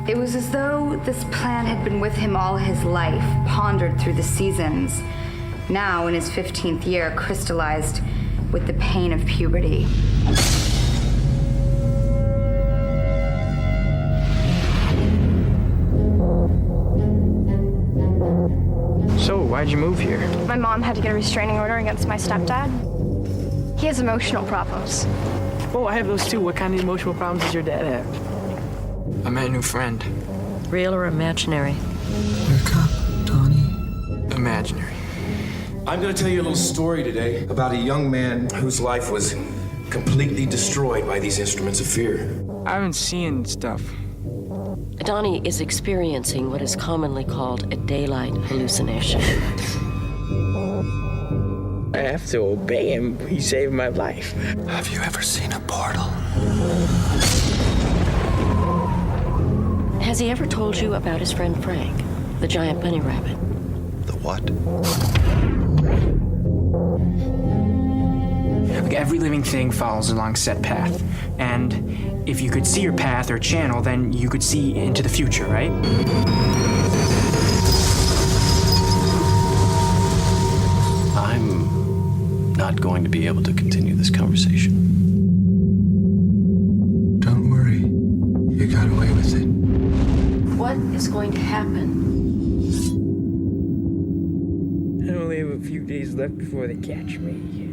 It was as though this plan had been with him all his life, pondered through the seasons. Now, in his 15th year, crystallized with the pain of puberty. So, why'd you move here? My mom had to get a restraining order against my stepdad. He has emotional problems. Oh, I have those too. What kind of emotional problems does your dad have? I met a new friend. Real or imaginary? Wake up, Donnie. Imaginary. I'm going to tell you a little story today about a young man whose life was completely destroyed by these instruments of fear. I've been seeing stuff. Donnie is experiencing what is commonly called a daylight hallucination. I have to obey him. He saved my life. Have you ever seen a portal? Has he ever told you about his friend Frank, the giant bunny rabbit? The what? Like every living thing follows along a set path. And if you could see your path or channel, then you could see into the future, right? I'm not going to be able to continue this conversation. Don't worry. You got away with it. What is going to happen? I only have a few days left before they catch me.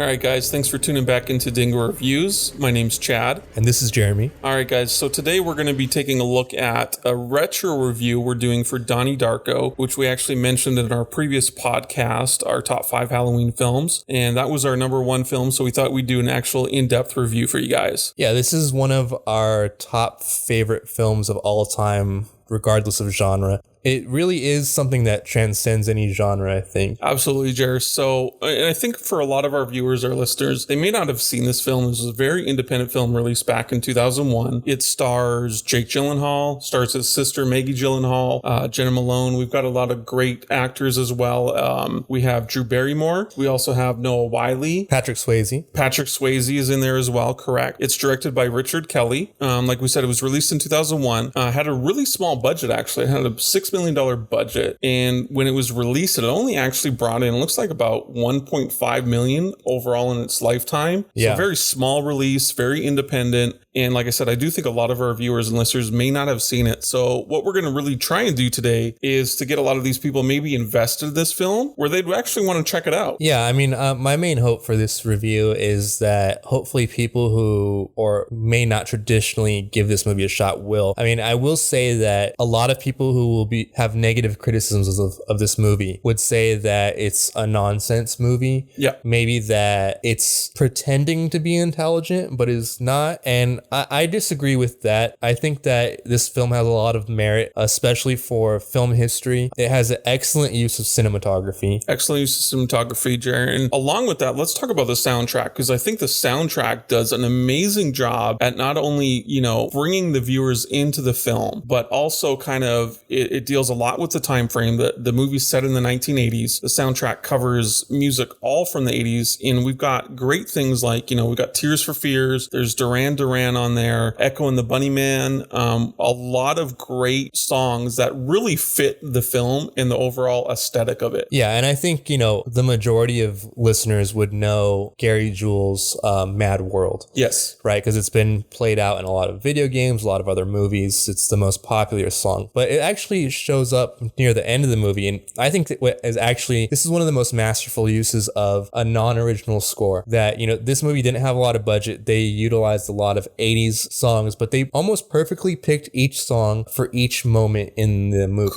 All right, guys, thanks for tuning back into Dingo Reviews. My name's Chad. And this is Jeremy. All right, guys, so today we're going to be taking a look at a retro review we're doing for Donnie Darko, which we actually mentioned in our previous podcast, our top 5 Halloween films. And that was our number 1 film, so we thought we'd do an actual in-depth review for you guys. Yeah, this is one of our top favorite films of all time, regardless of genre. It really is something that transcends any genre, I think. Absolutely, Jer. So, and I think for a lot of our viewers or listeners, they may not have seen this film. This was a very independent film released back in 2001. It stars Jake Gyllenhaal, stars his sister Maggie Gyllenhaal, Jenna Malone. We've got a lot of great actors as well. We have Drew Barrymore. We also have Noah Wyle. Patrick Swayze. Patrick Swayze is in there as well, correct. It's directed by Richard Kelly. Like we said, it was released in 2001. Had a really small budget, actually. It had a $6 million budget, and when it was released, it only actually brought in, looks like about 1.5 million overall in its lifetime. Yeah. So very small release, very independent. And like I said, I do think a lot of our viewers and listeners may not have seen it. So what we're going to really try and do today is to get a lot of these people maybe invested in this film where they'd actually want to check it out. Yeah, I mean, my main hope for this review is that hopefully people who or may not traditionally give this movie a shot will. I mean, I will say that a lot of people who will have negative criticisms of this movie would say that it's a nonsense movie. Yeah. Maybe that it's pretending to be intelligent, but is not. And I disagree with that. I think that this film has a lot of merit, especially for film history. It has an excellent use of cinematography. Excellent use of cinematography, Jerry. And along with that, let's talk about the soundtrack, because I think the soundtrack does an amazing job at not only, bringing the viewers into the film, but also kind of, it deals a lot with the time frame. The movie's set in the 1980s. The soundtrack covers music all from the 80s. And we've got great things like, we've got Tears for Fears. There's Duran Duran on there, Echo and the Bunnyman, a lot of great songs that really fit the film and the overall aesthetic of it. Yeah, and I think, the majority of listeners would know Gary Jules' Mad World. Yes. Right, because it's been played out in a lot of video games, a lot of other movies. It's the most popular song. But it actually shows up near the end of the movie, and I think that this is one of the most masterful uses of a non-original score. That, this movie didn't have a lot of budget. They utilized a lot of 80s songs, but they almost perfectly picked each song for each moment in the movie.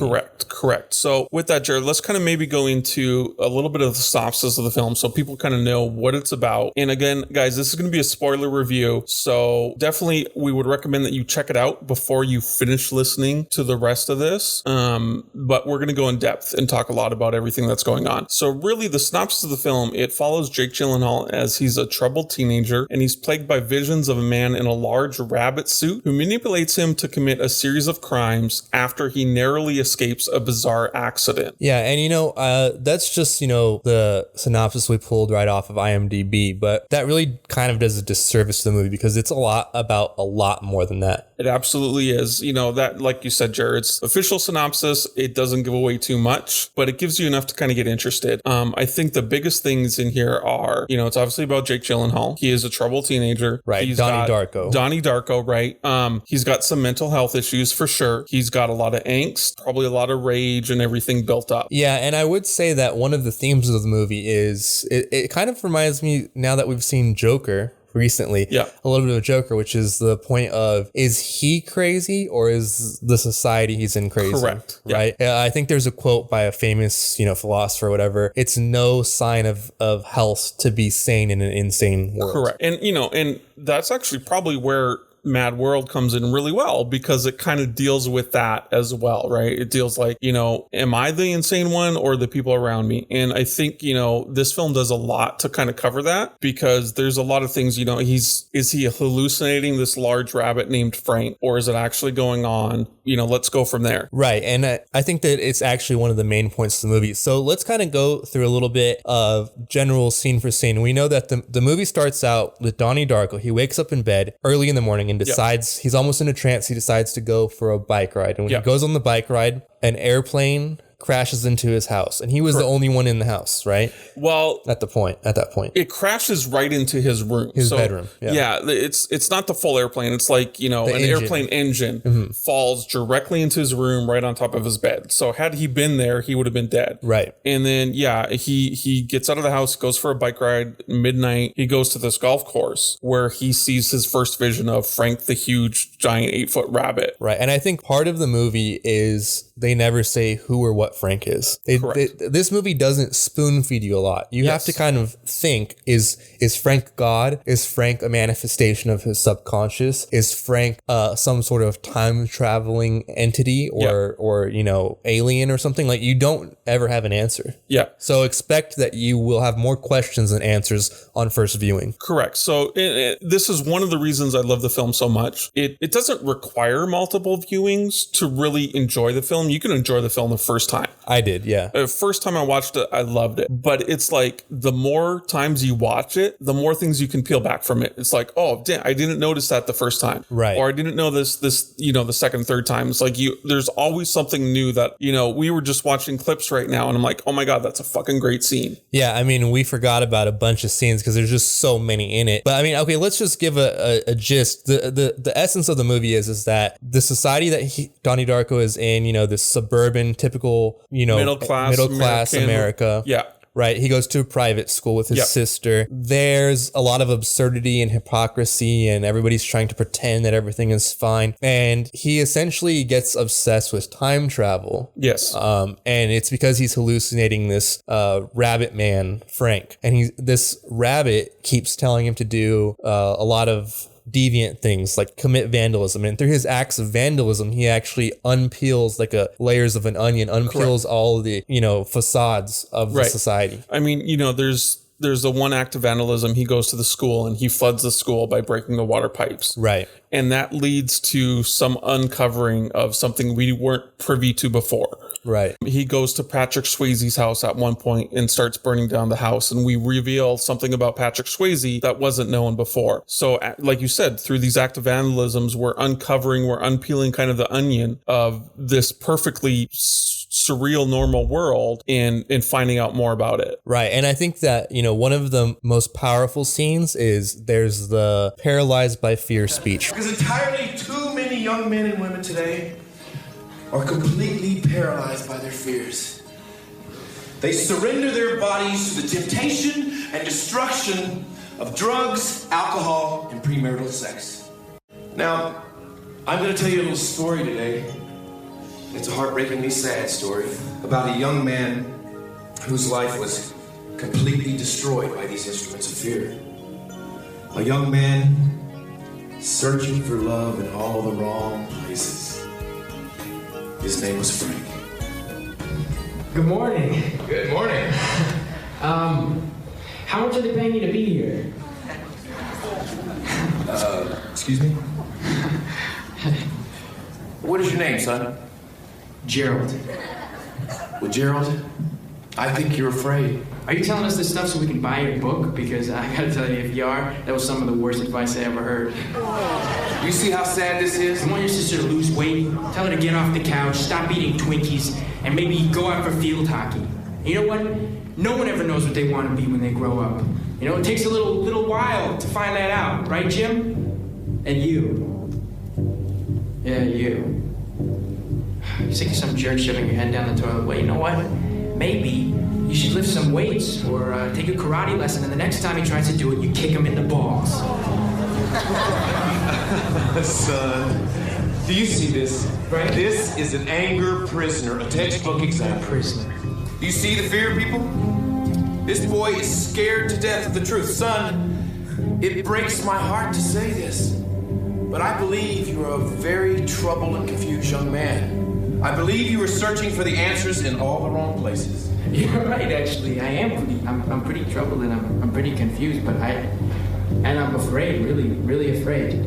Correct. So with that, Jared, let's kind of maybe go into a little bit of the synopsis of the film so people kind of know what it's about. And again, guys, this is going to be a spoiler review. So definitely we would recommend that you check it out before you finish listening to the rest of this. But we're going to go in depth and talk a lot about everything that's going on. So really the synopsis of the film, it follows Jake Gyllenhaal as he's a troubled teenager and he's plagued by visions of a man in a a large rabbit suit who manipulates him to commit a series of crimes after he narrowly escapes a bizarre accident. Yeah, and that's just, the synopsis we pulled right off of IMDb, but that really kind of does a disservice to the movie because it's a lot more than that. It absolutely is. That, like you said, Jared's official synopsis, it doesn't give away too much, but it gives you enough to kind of get interested. I think the biggest things in here are, it's obviously about Jake Gyllenhaal. He is a troubled teenager. Right. Donnie Darko, right? He's got some mental health issues for sure. He's got a lot of angst, probably a lot of rage and everything built up. Yeah, and I would say that one of the themes of the movie is, it kind of reminds me, now that we've seen Joker recently, a little bit of Joker, which is the point of, is he crazy or is the society he's in crazy? Correct. Right. I think there's a quote by a famous, philosopher or whatever. It's no sign of health to be sane in an insane world. Correct. And, and that's actually probably where Mad World comes in really well because it kind of deals with that as well, right? It deals like, am I the insane one or the people around me? And I think, this film does a lot to kind of cover that because there's a lot of things, is he hallucinating this large rabbit named Frank or is it actually going on? Let's go from there. Right. And I think that it's actually one of the main points of the movie. So let's kind of go through a little bit of general scene for scene. We know that the movie starts out with Donnie Darko. He wakes up in bed early in the morning and decides he's almost in a trance. He decides to go for a bike ride. And when he goes on the bike ride, an airplane crashes into his house, and he was the only one in the house, right? Well, at that point, it crashes right into his room, his bedroom. It's not the full airplane. It's like an airplane engine falls directly into his room, right on top of his bed. So had he been there, he would have been dead. Right. And then he gets out of the house, goes for a bike ride. Midnight, he goes to this golf course where he sees his first vision of Frank, the huge giant 8-foot rabbit. Right. And I think part of the movie is they never say who or what Frank is. This movie doesn't spoon feed you a lot. You have to kind of think, is Frank God? Is Frank a manifestation of his subconscious? Is Frank some sort of time traveling entity or alien or something? Like, you don't ever have an answer. Yeah. So expect that you will have more questions than answers on first viewing. Correct. So this is one of the reasons I love the film so much. It doesn't require multiple viewings to really enjoy the film. You can enjoy the film the first time. I did, yeah. First time I watched it, I loved it. But it's like the more times you watch it, the more things you can peel back from it. It's like, oh, damn, I didn't notice that the first time. Right. Or I didn't know this, the second, third time. It's like there's always something new that, we were just watching clips right now and I'm like, oh my God, that's a fucking great scene. Yeah, I mean, we forgot about a bunch of scenes because there's just so many in it. But I mean, okay, let's just give a gist. The essence of the movie is that the society that Donnie Darko is in, this suburban, typical, middle class America. Yeah. Right. He goes to a private school with his sister. There's a lot of absurdity and hypocrisy and everybody's trying to pretend that everything is fine. And he essentially gets obsessed with time travel. Yes. And it's because he's hallucinating this rabbit man, Frank. And this rabbit keeps telling him to do a lot of deviant things like commit vandalism, and through his acts of vandalism he actually unpeels like layers of an onion, unpeels all the facades of the society. I mean, there's the one act of vandalism. He goes to the school and he floods the school by breaking the water pipes. Right. And that leads to some uncovering of something we weren't privy to before. Right. He goes to Patrick Swayze's house at one point and starts burning down the house. And we reveal something about Patrick Swayze that wasn't known before. So like you said, through these active vandalisms, we're unpeeling kind of the onion of this perfectly surreal normal world and finding out more about it. Right. And I think that, one of the most powerful scenes is there's the paralyzed by fear speech. Because entirely too many young men and women today are completely paralyzed by their fears. They surrender their bodies to the temptation and destruction of drugs, alcohol, and premarital sex. Now, I'm going to tell you a little story today. It's a heartbreakingly sad story about a young man whose life was completely destroyed by these instruments of fear. A young man searching for love in all the wrong places. His name was Frank. Good morning. Good morning. How much are they paying you to be here? Excuse me? What is your name, son? Gerald. Well, Gerald, I think you're afraid. Are you telling us this stuff so we can buy your book? Because I gotta tell you, if you are, that was some of the worst advice I ever heard. You see how sad this is? You want your sister to lose weight? Tell her to get off the couch, stop eating Twinkies, and maybe go out for field hockey. You know what? No one ever knows what they want to be when they grow up. You know, it takes a little while to find that out, right, Jim? And you. Yeah, you. You're sick of some jerk shoving your head down the toilet. Well, you know what? Maybe you should lift some weights or take a karate lesson, and the next time he tries to do it, you kick him in the balls. Son, do you see this? Right. This is an anger prisoner, a textbook example. Prisoner. Do you see the fear, people? This boy is scared to death of the truth. Son, it breaks my heart to say this, but I believe you are a very troubled and confused young man. I believe you are searching for the answers in all the wrong places. You're right, actually. I am I'm pretty troubled and I'm pretty confused, but I'm afraid, really afraid.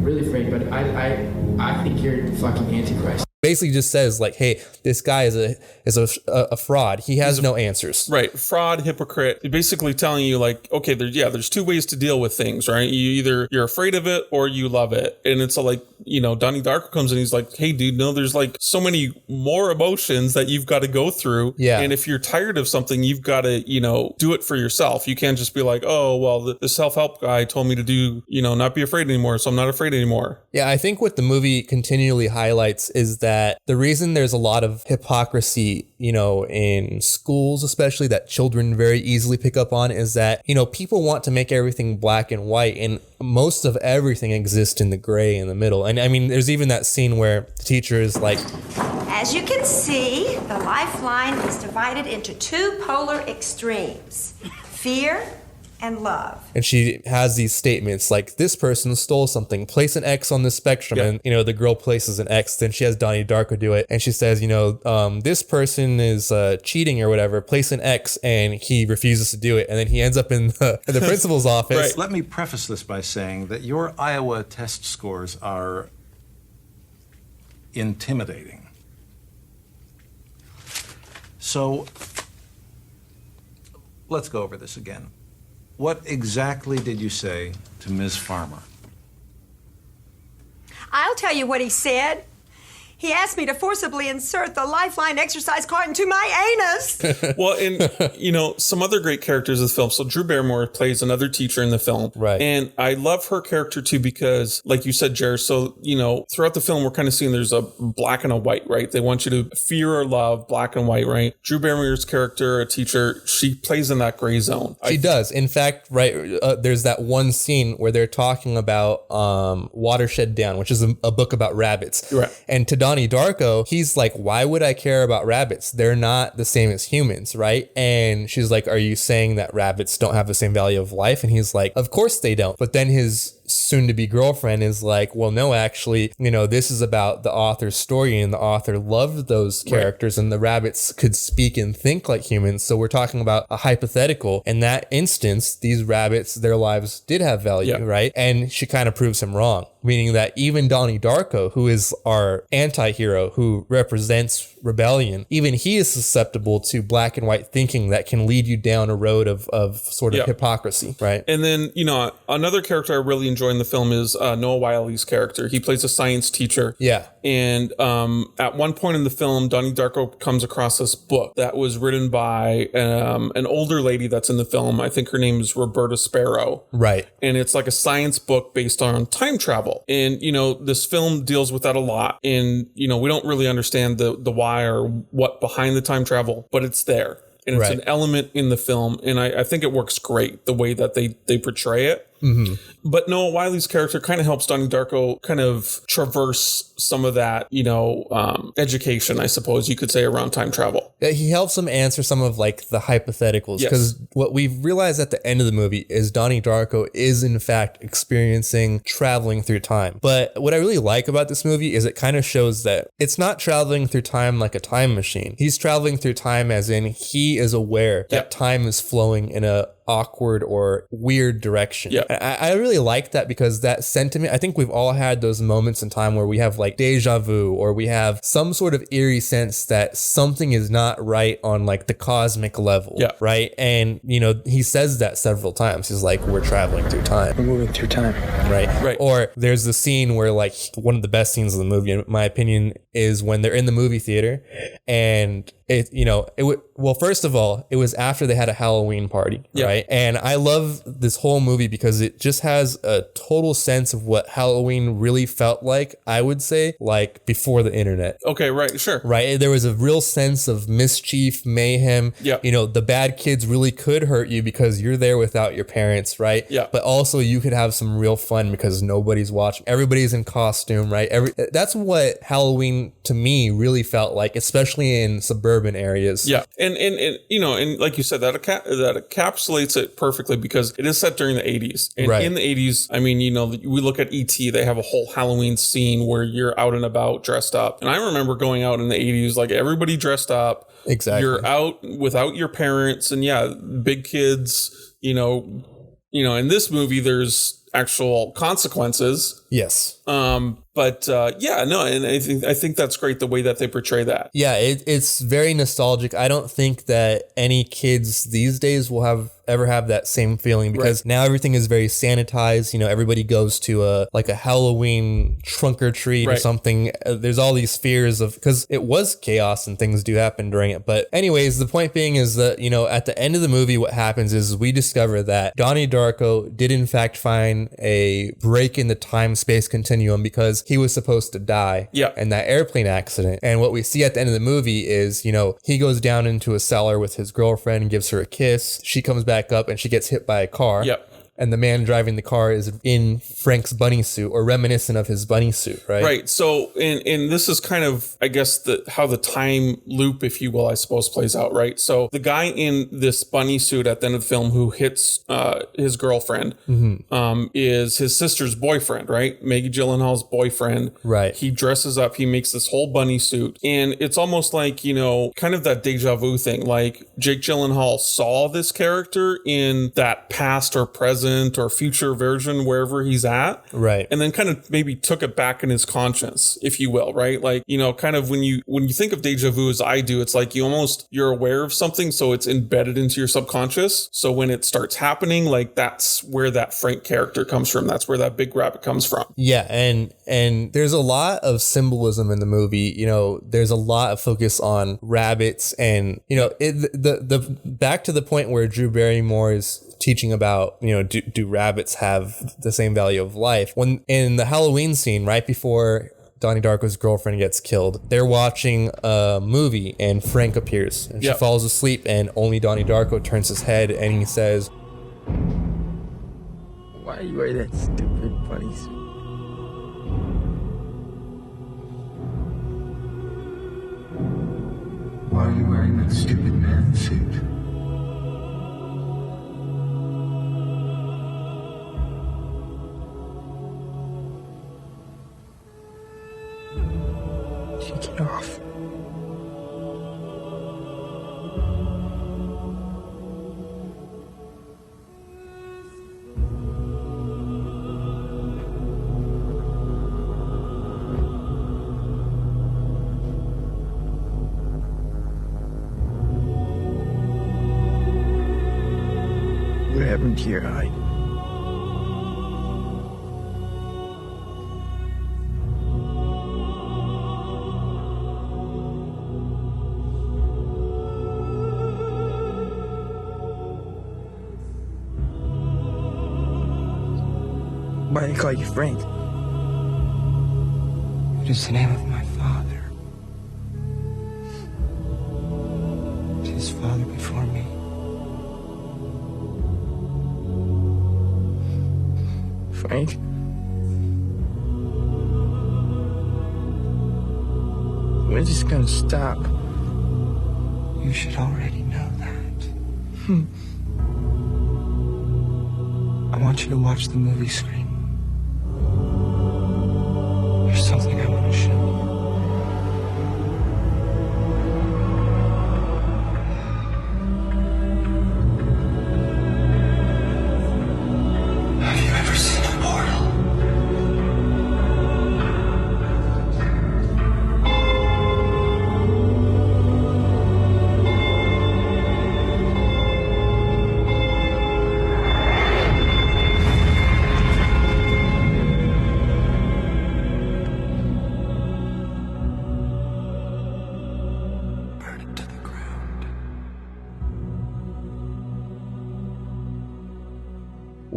Really afraid, but I think you're the fucking Antichrist. Basically just says like, hey, this guy is a fraud. He has no answers. Right. Fraud, hypocrite. Basically telling you like, okay, there's two ways to deal with things, right? You're afraid of it or you love it. And it's like, Donnie Darko comes in, he's like, hey dude, no, there's like so many more emotions that you've got to go through. Yeah. And if you're tired of something, you've got to, do it for yourself. You can't just be like, oh, well, the self-help guy told me to do, not be afraid anymore. So I'm not afraid anymore. Yeah. I think what the movie continually highlights is that the reason there's a lot of hypocrisy, in schools, especially that children very easily pick up on, is that, people want to make everything black and white, and most of everything exists in the gray in the middle. And I mean, there's even that scene where the teacher is like, as you can see, the lifeline is divided into two polar extremes, fear and love. And she has these statements like, this person stole something, place an X on the spectrum. Yeah. And, the girl places an X. Then she has Donnie Darko do it. And she says, this person is cheating or whatever, place an X. And he refuses to do it. And then he ends up in the principal's office. Right. Let me preface this by saying that your Iowa test scores are intimidating. So let's go over this again. What exactly did you say to Ms. Farmer? I'll tell you what he said. He asked me to forcibly insert the lifeline exercise card into my anus. Well, and, some other great characters of the film. So Drew Barrymore plays another teacher in the film. Right. And I love her character, too, because, like you said, Jared, so, throughout the film, we're kind of seeing there's a black and a white, right? They want you to fear or love black and white, right? Drew Barrymore's character, a teacher, she plays in that gray zone. She does. In fact, right, there's that one scene where they're talking about Watershed Down, which is a book about rabbits. Right. And to Donnie Darko, he's like, why would I care about rabbits? They're not the same as humans, right? And she's like, are you saying that rabbits don't have the same value of life? And he's like, of course they don't. But then his soon-to-be girlfriend is like, well, no, actually, this is about the author's story, and the author loved those characters, right, and the rabbits could speak and think like humans. So we're talking about a hypothetical. In that instance, these rabbits, their lives did have value, right? And she kind of proves him wrong, meaning that even Donnie Darko, who is our anti-hero, who represents rebellion, even he is susceptible to black and white thinking that can lead you down a road of sort of hypocrisy, right? And then, another character I really enjoy in the film is Noah Wyle's character. He plays a science teacher. Yeah. And at one point in the film, Donnie Darko comes across this book that was written by an older lady that's in the film. I think her name is Roberta Sparrow. Right. And it's like a science book based on time travel. And, this film deals with that a lot. And, we don't really understand the why or what behind the time travel, but it's there. And it's an element in the film. And I think it works great the way that they portray it. Mm-hmm. But Noah Wyle's character kind of helps Donnie Darko kind of traverse some of that, education, I suppose you could say, around time travel. Yeah, he helps him answer some of like the hypotheticals, because what we've realized at the end of the movie is Donnie Darko is in fact experiencing traveling through time. But what I really like about this movie is it kind of shows that it's not traveling through time like a time machine. He's traveling through time as in he is aware that time is flowing in a awkward or weird direction. Yeah. I really like that because that sentiment, I think we've all had those moments in time where we have like deja vu, or we have some sort of eerie sense that something is not right on like the cosmic level. Yeah. Right. And, you know, he says that several times. He's like, we're traveling through time. We're moving through time. Right. Or there's the scene where like one of the best scenes of the movie, in my opinion, is when they're in the movie theater and well, first of all, it was after they had a Halloween party, right? And I love this whole movie because it just has a total sense of what Halloween really felt like, I would say, like before the internet. Okay, right, sure. Right? There was a real sense of mischief, mayhem. Yeah. You know, the bad kids really could hurt you because you're there without your parents, right? Yeah. But also you could have some real fun because nobody's watching. Everybody's in costume, right? That's what Halloween to me really felt like, especially in suburban areas. Yeah. And you know, and like you said, that encapsulates it perfectly because it is set during the 80s. And in the 80s, I mean, you know, we look at E.T., they have a whole Halloween scene where you're out and about dressed up. And I remember going out in the 80s, like everybody dressed up. Exactly. You're out without your parents, and big kids, you know, in this movie, there's actual consequences. Yes. And I think that's great the way that they portray that. Yeah, it's very nostalgic. I don't think that any kids these days will ever have that same feeling because now everything is very sanitized. You know, everybody goes to a Halloween trunk or treat or something. There's all these fears of, because it was chaos and things do happen during it. But anyways, the point being is that, you know, at the end of the movie, what happens is we discover that Donnie Darko did in fact find a break in the time-space continuum because he was supposed to die in that airplane accident. And what we see at the end of the movie is, you know, he goes down into a cellar with his girlfriend and gives her a kiss. She comes back up and she gets hit by a car. And the man driving the car is in Frank's bunny suit, or reminiscent of his bunny suit, right? Right. So, and this is kind of, I guess, how the time loop, if you will, I suppose, plays out, right? So the guy in this bunny suit at the end of the film who hits his girlfriend is his sister's boyfriend, right? Maggie Gyllenhaal's boyfriend. Right. He dresses up, he makes this whole bunny suit. And it's almost like, you know, kind of that deja vu thing. Like Jake Gyllenhaal saw this character in that past or present or future version wherever he's at, right? And then kind of maybe took it back in his conscience, if you will, right? Like, you know, kind of when you think of deja vu as I do, it's like you're aware of something, so it's embedded into your subconscious. So when it starts happening, like that's where that Frank character comes from. That's where that big rabbit comes from. Yeah, and there's a lot of symbolism in the movie. You know, there's a lot of focus on rabbits, and you know, the back to the point where Drew Barrymore is teaching about, you know, do rabbits have the same value of life? When in the Halloween scene, right before Donnie Darko's girlfriend gets killed, they're watching a movie and Frank appears and she falls asleep and only Donnie Darko turns his head and he says, "Why you wear that stupid bunny suit?" Why are you wearing that stupid man suit? Take it off. What happened to your eye? Why do they call you Frank? It is the name of my father. His father before me. Frank? When's this gonna stop? You should already know that. I want you to watch the movie screen. There's something I want to show you.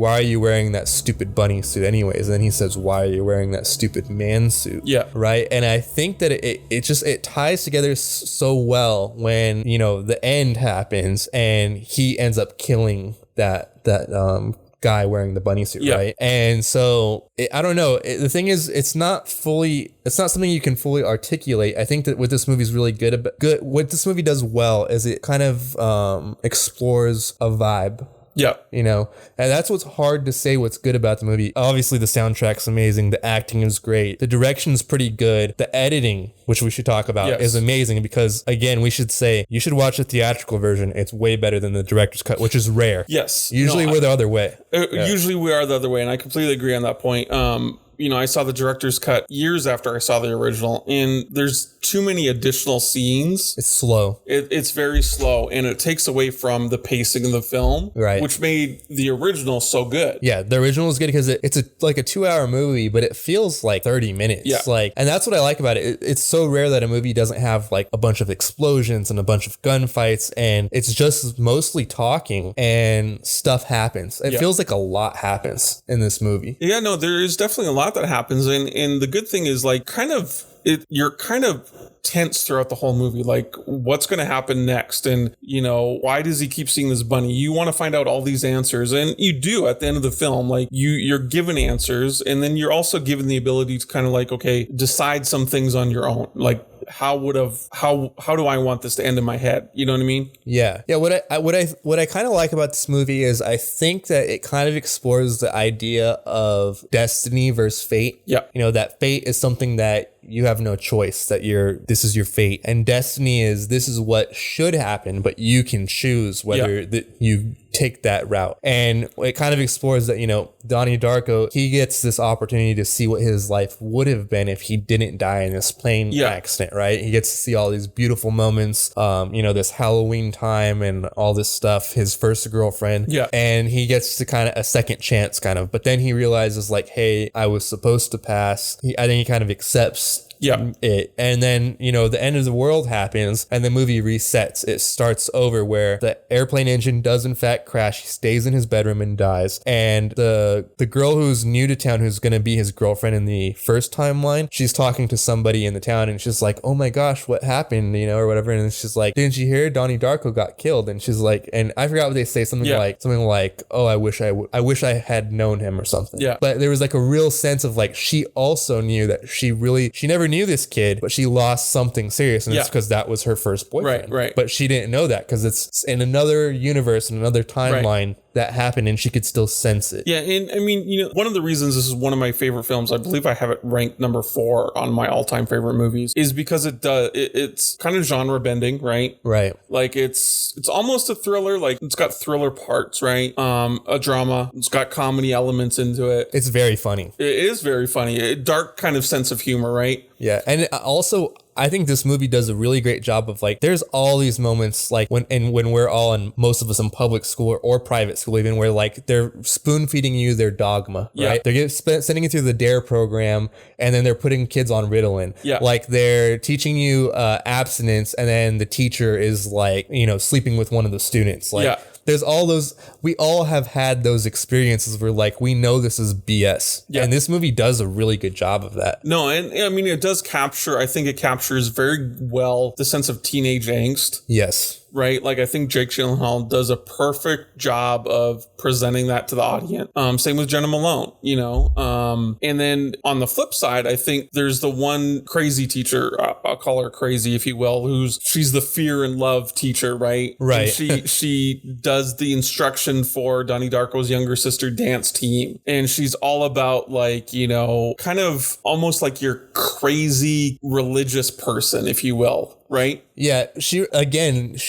why are you wearing that stupid bunny suit anyways? And then he says, why are you wearing that stupid man suit? Yeah. Right. And I think that it ties together so well when, you know, the end happens and he ends up killing that guy wearing the bunny suit, right? And so I don't know. The thing is, it's not something you can fully articulate. I think that what this movie is really good. What this movie does well is it kind of explores a vibe. Yeah. You know, and that's what's hard to say what's good about the movie. Obviously, the soundtrack's amazing. The acting is great. The direction's pretty good. The editing, which we should talk about, is amazing because, again, we should say you should watch the theatrical version. It's way better than the director's cut, which is rare. Yes. Usually we're the other way. Usually we are the other way, and I completely agree on that point. You know, I saw the director's cut years after I saw the original, and there's too many additional scenes. It's slow. It's very slow, and it takes away from the pacing of the film, right? Which made the original so good. Yeah, the original is good because it's like a 2-hour movie, but it feels like 30 minutes. Yeah. Like, and that's what I like about it. It's so rare that a movie doesn't have like a bunch of explosions and a bunch of gunfights, and it's just mostly talking and stuff happens. It feels like a lot happens in this movie. Yeah, no, there is definitely a lot that happens, and the good thing is like you're kind of tense throughout the whole movie, like what's going to happen next, and you know, why does he keep seeing this bunny? You want to find out all these answers, and you do at the end of the film. Like you're given answers, and then you're also given the ability to kind of like, okay, decide some things on your own. Like how do I want this to end in my head? You know what I mean? Yeah. What I kind of like about this movie is I think that it kind of explores the idea of destiny versus fate. Yeah. You know, that fate is something that you have no choice, that this is your fate, and destiny is this is what should happen, but you can choose whether you take that route. And it kind of explores that, you know, Donnie Darko, he gets this opportunity to see what his life would have been if he didn't die in this plane accident, right? He gets to see all these beautiful moments, you know, this Halloween time and all this stuff, his first girlfriend. Yeah. And he gets to kind of a second chance kind of, but then he realizes like, hey, I was supposed to pass. I think he kind of accepts it. And then, you know, the end of the world happens and the movie resets. It starts over where the airplane engine does in fact crash. He stays in his bedroom and dies. And the girl who's new to town, who's going to be his girlfriend in the first timeline, she's talking to somebody in the town and she's like, oh my gosh, what happened? You know, or whatever. And she's like, didn't you hear Donnie Darko got killed? And she's like, and I forgot what they say, something like, oh, I wish I had known him or something. Yeah. But there was like a real sense of like, she also knew that she never knew this kid, but she lost something serious, and it's because that was her first boyfriend. Right. But she didn't know that because it's in another universe, in another timeline that happened, and she could still sense it. Yeah, and I mean, you know, one of the reasons this is one of my favorite films, I believe I have it ranked number 4 on my all-time favorite movies, is because it's kind of genre bending, right? Right. Like it's almost a thriller, like it's got thriller parts, right? A drama, it's got comedy elements into it. It's very funny. It is very funny. A dark kind of sense of humor, right? Yeah, and also I think this movie does a really great job of like, there's all these moments like when we're all in, most of us in public school or private school even, where like they're spoon feeding you their dogma, right? They're sending you through the DARE program, and then they're putting kids on Ritalin. Yeah. Like they're teaching you abstinence, and then the teacher is like, you know, sleeping with one of the students. Like, there's all those, we all have had those experiences where like, we know this is BS. Yeah. And this movie does a really good job of that. No, and I mean, it does capture, I think it captures very well the sense of teenage angst. Yes. Right? Like, I think Jake Gyllenhaal does a perfect job of presenting that to the audience. Same with Jenna Malone, you know? And then on the flip side, I think there's the one crazy teacher, I'll call her crazy, if you will, she's the fear and love teacher, right? Right. And she does the instruction for Donnie Darko's younger sister dance team. And she's all about like, you know, kind of almost like your crazy religious person, if you will. Right? Yeah, she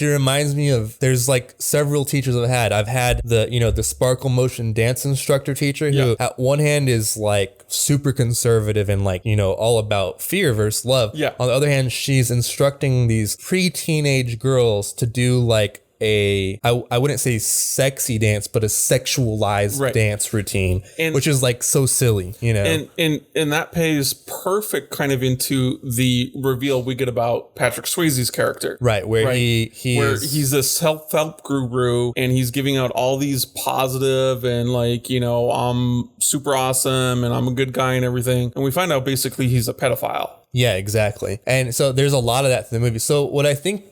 reminds me of, there's like several teachers I've had the sparkle motion dance instructor teacher who at one hand is like super conservative and like, you know, all about fear versus love. Yeah. On the other hand, she's instructing these pre-teenage girls to do like I wouldn't say sexy dance, but a sexualized dance routine, which is like so silly, you know. And that pays perfect kind of into the reveal we get about Patrick Swayze's character. Right, where he's a self-help guru and he's giving out all these positive and like, you know, I'm super awesome and I'm a good guy and everything. And we find out basically he's a pedophile. Yeah, exactly. And so there's a lot of that to the movie. So what I think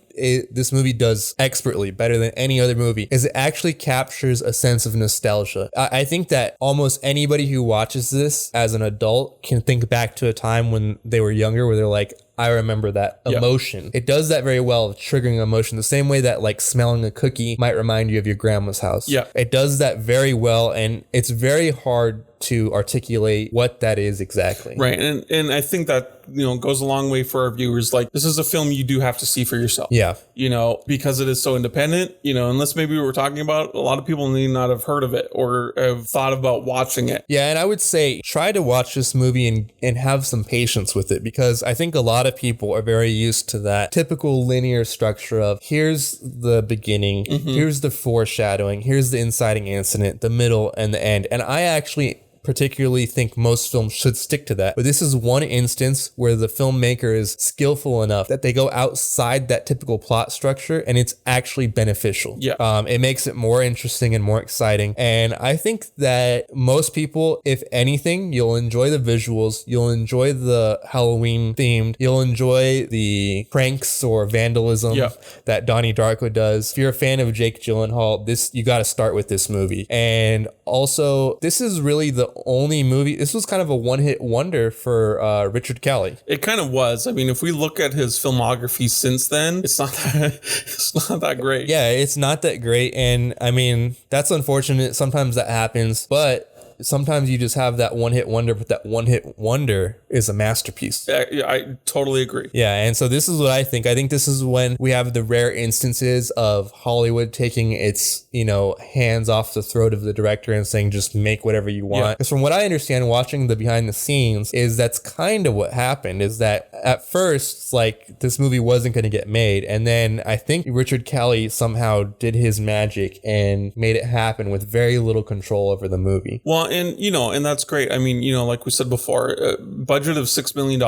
this movie does expertly, better than any other movie, is it actually captures a sense of nostalgia. I think that almost anybody who watches this as an adult can think back to a time when they were younger where they're like, I remember that emotion. Yep. It does that very well of triggering emotion, the same way that like smelling a cookie might remind you of your grandma's house. Yeah. It does that very well, and it's very hard to articulate what that is exactly. Right. And I think that, you know, goes a long way for our viewers. Like, this is a film you do have to see for yourself. Yeah. You know, because it is so independent, you know, unless maybe we were talking about, a lot of people may not have heard of it or have thought about watching it. Yeah. And I would say try to watch this movie and have some patience with it, because I think a lot of people are very used to that typical linear structure of here's the beginning, here's the foreshadowing, here's the inciting incident, the middle and the end. And I actually particularly think most films should stick to that. But this is one instance where the filmmaker is skillful enough that they go outside that typical plot structure and it's actually beneficial. Yeah. It makes it more interesting and more exciting. And I think that most people, if anything, you'll enjoy the visuals, you'll enjoy the Halloween themed, you'll enjoy the pranks or vandalism that Donnie Darko does. If you're a fan of Jake Gyllenhaal, you got to start with this movie. And also, this is really the only movie. This was kind of a one-hit wonder for Richard Kelly. It kind of was. I mean, if we look at his filmography since then, it's not that great. Yeah, it's not that great, and I mean, that's unfortunate. Sometimes that happens, but sometimes you just have that one-hit wonder, but that one-hit wonder is a masterpiece. Yeah, I totally agree. Yeah, and so this is what I think. I think this is when we have the rare instances of Hollywood taking its, you know, hands off the throat of the director and saying, just make whatever you want. Because from what I understand, watching the behind the scenes, is that's kind of what happened, is that at first, like, this movie wasn't going to get made. And then I think Richard Kelly somehow did his magic and made it happen with very little control over the movie. Well, and, you know, and that's great. I mean, you know, like we said before, budget of $6 million.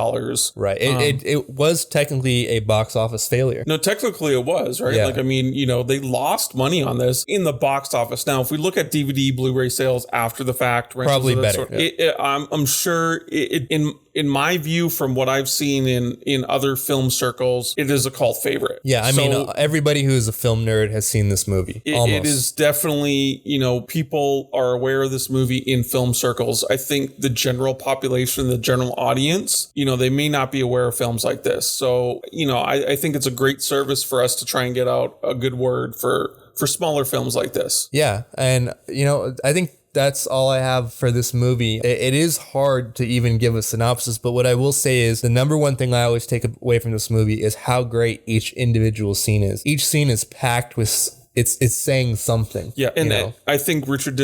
Right. It was technically a box office failure. No, technically it was, right? Yeah. Like, I mean, you know, they lost money on this in the box office. Now, if we look at DVD, Blu-ray sales after the fact, probably better. I'm sure in my view, from what I've seen in other film circles, it is a cult favorite. Yeah, I mean, everybody who is a film nerd has seen this movie. It is definitely, you know, people are aware of this movie in film circles. I think the general population, the general audience, you know, they may not be aware of films like this. So, you know, I think it's a great service for us to try and get out a good word for smaller films like this. Yeah, and, you know, I think that's all I have for this movie. It is hard to even give a synopsis, but what I will say is the number one thing I always take away from this movie is how great each individual scene is. Each scene is packed with it's saying something. Yeah, and you know? I think Richard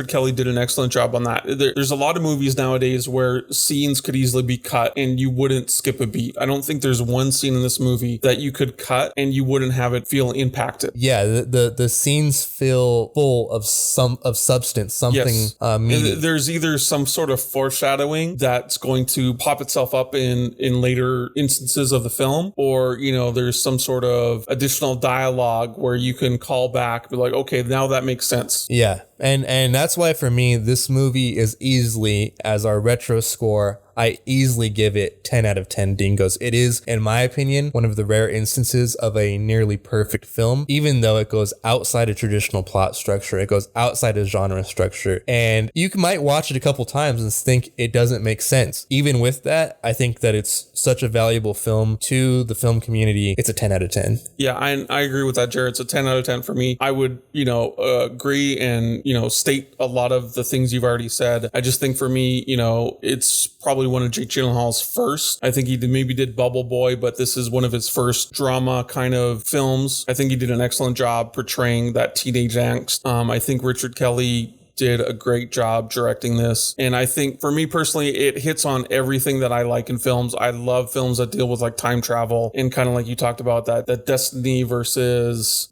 Kelly did an excellent job on that. There's a lot of movies nowadays where scenes could easily be cut and you wouldn't skip a beat. I don't think there's one scene in this movie that you could cut and you wouldn't have it feel impacted. Yeah, the scenes feel full of substance, something meaty. There's either some sort of foreshadowing that's going to pop itself up in later instances of the film, or, you know, there's some sort of additional dialogue where you can call back, be like, okay, now that makes sense. Yeah. And that's why for me, this movie is easily, as our retro score, I easily give it 10 out of 10 dingoes. It is, in my opinion, one of the rare instances of a nearly perfect film, even though it goes outside a traditional plot structure. It goes outside a genre structure. And you might watch it a couple times and think it doesn't make sense. Even with that, I think that it's such a valuable film to the film community. It's a 10 out of 10. Yeah, I agree with that, Jared. It's a 10 out of 10 for me. I would, you know, agree and, you know, state a lot of the things you've already said. I just think for me, you know, it's probably one of Jake Gyllenhaal's first. I think he maybe did Bubble Boy, but this is one of his first drama kind of films. I think he did an excellent job portraying that teenage angst. I think Richard Kelly did a great job directing this. And I think for me personally, it hits on everything that I like in films. I love films that deal with like time travel and kind of like you talked about that destiny versus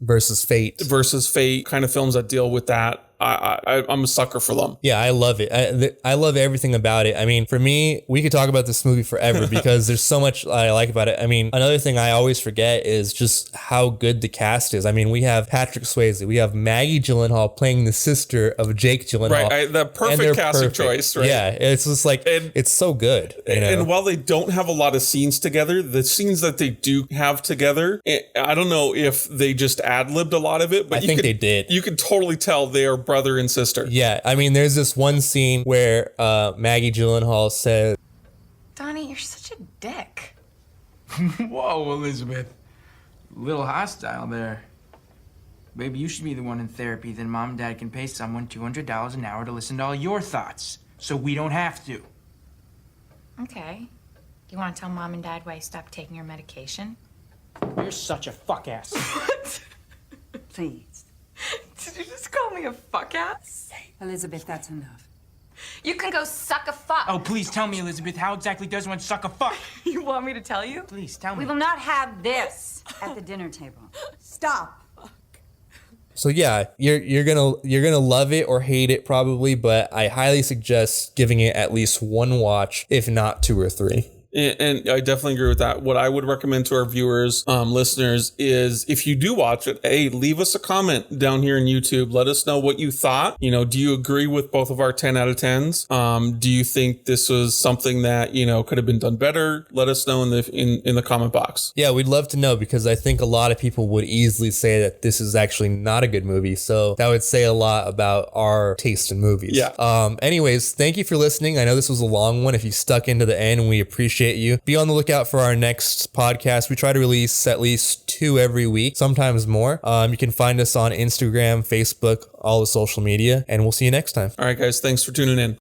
fate kind of films that deal with that. I'm a sucker for them. Yeah, I love it. I love everything about it. I mean, for me, we could talk about this movie forever because there's so much I like about it. I mean, another thing I always forget is just how good the cast is. I mean, we have Patrick Swayze, we have Maggie Gyllenhaal playing the sister of Jake Gyllenhaal. Right, the perfect casting choice, right? Yeah, it's just like, it's so good. And while they don't have a lot of scenes together, the scenes that they do have together, I don't know if they just ad-libbed a lot of it, but I think they did. You could totally tell they are brother and sister. Yeah, I mean, there's this one scene where Maggie Gyllenhaal says, Donnie, you're such a dick. Whoa, Elizabeth. A little hostile there. Maybe you should be the one in therapy, then Mom and Dad can pay someone $200 an hour to listen to all your thoughts, so we don't have to. Okay. You want to tell Mom and Dad why you stopped taking your medication? You're such a fuck-ass. Please. Did you just call me a fuck-ass? Elizabeth, that's enough. You can go suck a fuck. Oh, please tell me, Elizabeth, how exactly does one suck a fuck? You want me to tell you? Please, tell me. We will not have this at the dinner table. Stop. so yeah, you're gonna love it or hate it probably, but I highly suggest giving it at least one watch, if not 2 or 3. And I definitely agree with that. What I would recommend to our viewers, listeners, is if you do watch it, leave us a comment down here in YouTube. Let us know what you thought. You know, do you agree with both of our 10 out of 10s? Do you think this was something that, you know, could have been done better? Let us know in the comment box. Yeah, we'd love to know because I think a lot of people would easily say that this is actually not a good movie. So that would say a lot about our taste in movies. Yeah. Anyways, thank you for listening. I know this was a long one. If you stuck into the end, we appreciate you. Be on the lookout for our next podcast. We try to release at least 2 every week, sometimes more. You can find us on Instagram, Facebook, all the social media, and we'll see you next time. All right, guys. Thanks for tuning in.